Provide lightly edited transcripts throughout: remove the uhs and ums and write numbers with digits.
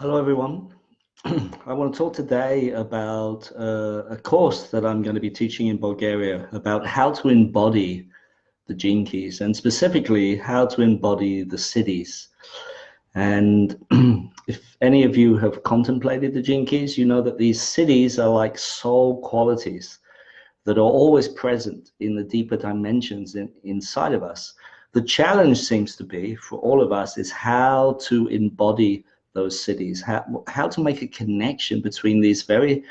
Hello, everyone. I want to talk today about a course that I'm going to be teaching in Bulgaria about how to embody the gene keys and specifically how to embody the siddhis. And if any of you have contemplated the gene keys, you know that these siddhis are like soul qualities that are always present in the deeper dimensions inside of us. The challenge seems to be for all of us is how to embody those siddhis, how to make a connection between these very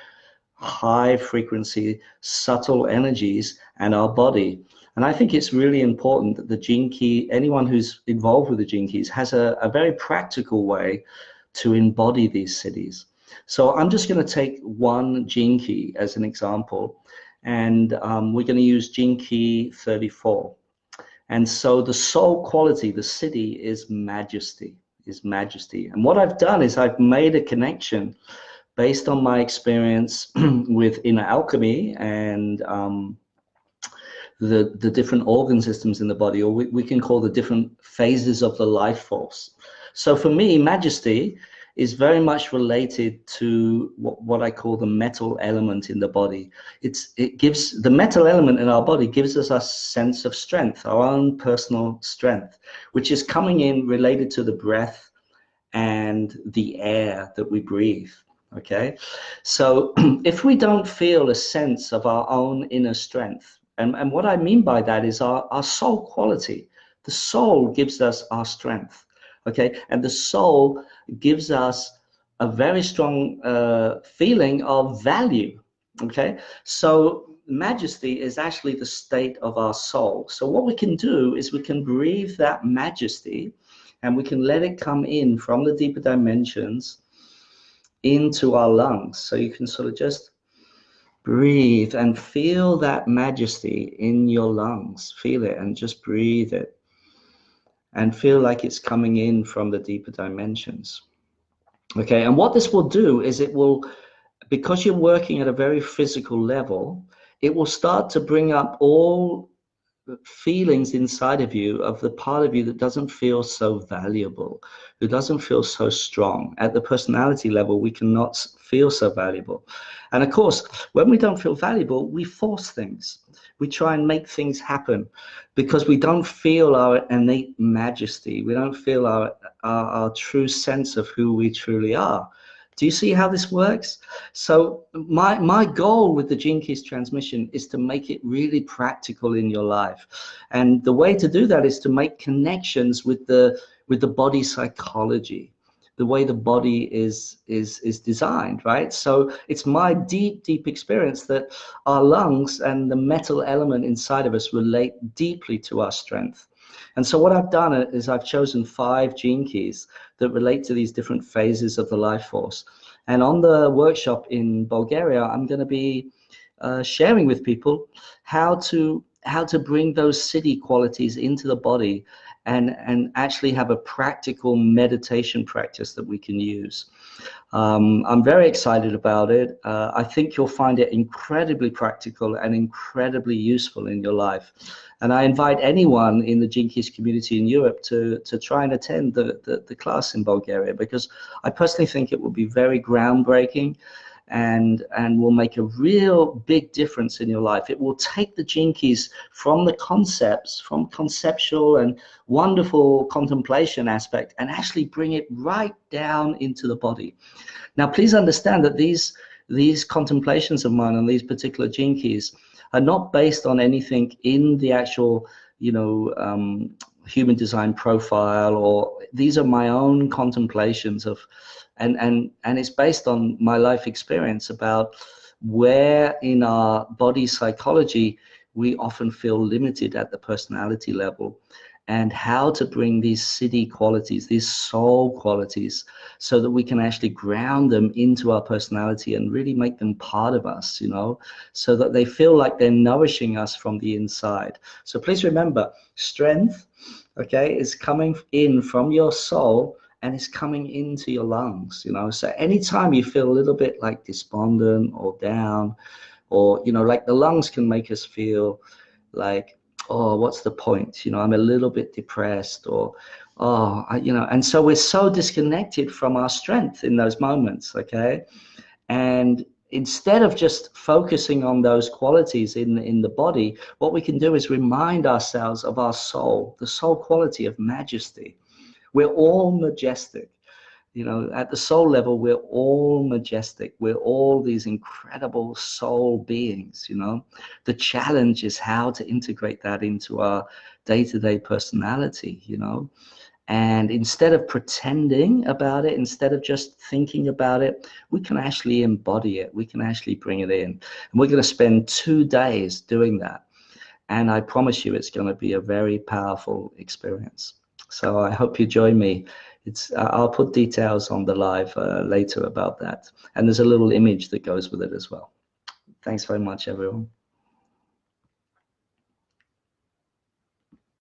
high frequency, subtle energies and our body. And I think it's really important that the gene key, anyone who's involved with the gene keys, has a very practical way to embody these siddhis. So I'm just going to take one gene key as an example, and we're going to use gene key 34. And so the soul quality, the siddhi, is majesty, And what I've done is I've made a connection based on my experience with inner alchemy and the different organ systems in the body, or we can call the different phases of the life force. So for me, majesty is very much related to what I call the metal element in the body. It gives the metal element in our body gives us a sense of strength, our own personal strength, which is coming in related to the breath and the air that we breathe. Okay, so if we don't feel a sense of our own inner strength, and what I mean by that is our soul quality, the soul gives us our strength. Okay, and the soul gives us a very strong feeling of value. Okay, so majesty is actually the state of our soul. So what we can do is we can breathe that majesty and we can let it come in from the deeper dimensions into our lungs. So you can sort of just breathe and feel that majesty in your lungs. Feel it and just breathe it and feel like it's coming in from the deeper dimensions. Okay, and what this will do is it will, because you're working at a very physical level, it will start to bring up all feelings inside of you, of the part of you that doesn't feel so valuable, who doesn't feel so strong. At the personality level, we cannot feel so valuable. And of course, when we don't feel valuable, we force things. We try and make things happen because we don't feel our innate majesty. We don't feel our true sense of who we truly are. Do you see how this works? So my goal with the Gene Keys transmission is to make it really practical in your life. And the way to do that is to make connections with the body psychology, the way the body is designed, right? So it's my deep experience that our lungs and the metal element inside of us relate deeply to our strength. And so what I've done is I've chosen 5 gene keys that relate to these different phases of the life force. And on the workshop in Bulgaria, I'm going to be sharing with people how to bring those siddhi qualities into the body and actually have a practical meditation practice that we can use. I'm very excited about it. I think you'll find it incredibly practical and incredibly useful in your life. And I invite anyone in the Gene Keys community in Europe to try and attend the class in Bulgaria, because I personally think it will be very groundbreaking and will make a real big difference in your life. It will take the Gene Keys from the concepts, from conceptual and wonderful contemplation aspect, and actually bring it right down into the body. Now, please understand that these contemplations of mine on these particular Gene Keys are not based on anything in the actual, human design profile, or these are my own contemplations of, and it's based on my life experience about where in our body psychology we often feel limited at the personality level, and how to bring these siddhi qualities, these soul qualities, so that we can actually ground them into our personality and really make them part of us, so that they feel like they're nourishing us from the inside. So please remember, strength, okay, is coming in from your soul and it's coming into your lungs, So anytime you feel a little bit like despondent or down, or, like the lungs can make us feel like, oh, what's the point? I'm a little bit depressed, or Oh, you know, and so we're so disconnected from our strength in those moments, okay? And instead of just focusing on those qualities in the body, what we can do is remind ourselves of our soul, the soul quality of majesty. We're all majestic. You know, at the soul level, we're all majestic. We're all these incredible soul beings, you know. The challenge is how to integrate that into our day-to-day personality, you know. And instead of pretending about it, instead of just thinking about it, we can actually embody it. We can actually bring it in. And we're going to spend 2 days doing that. And I promise you, it's going to be a very powerful experience. So I hope you join me. I'll put details on the live later about that. And there's a little image that goes with it as well. Thanks very much, everyone.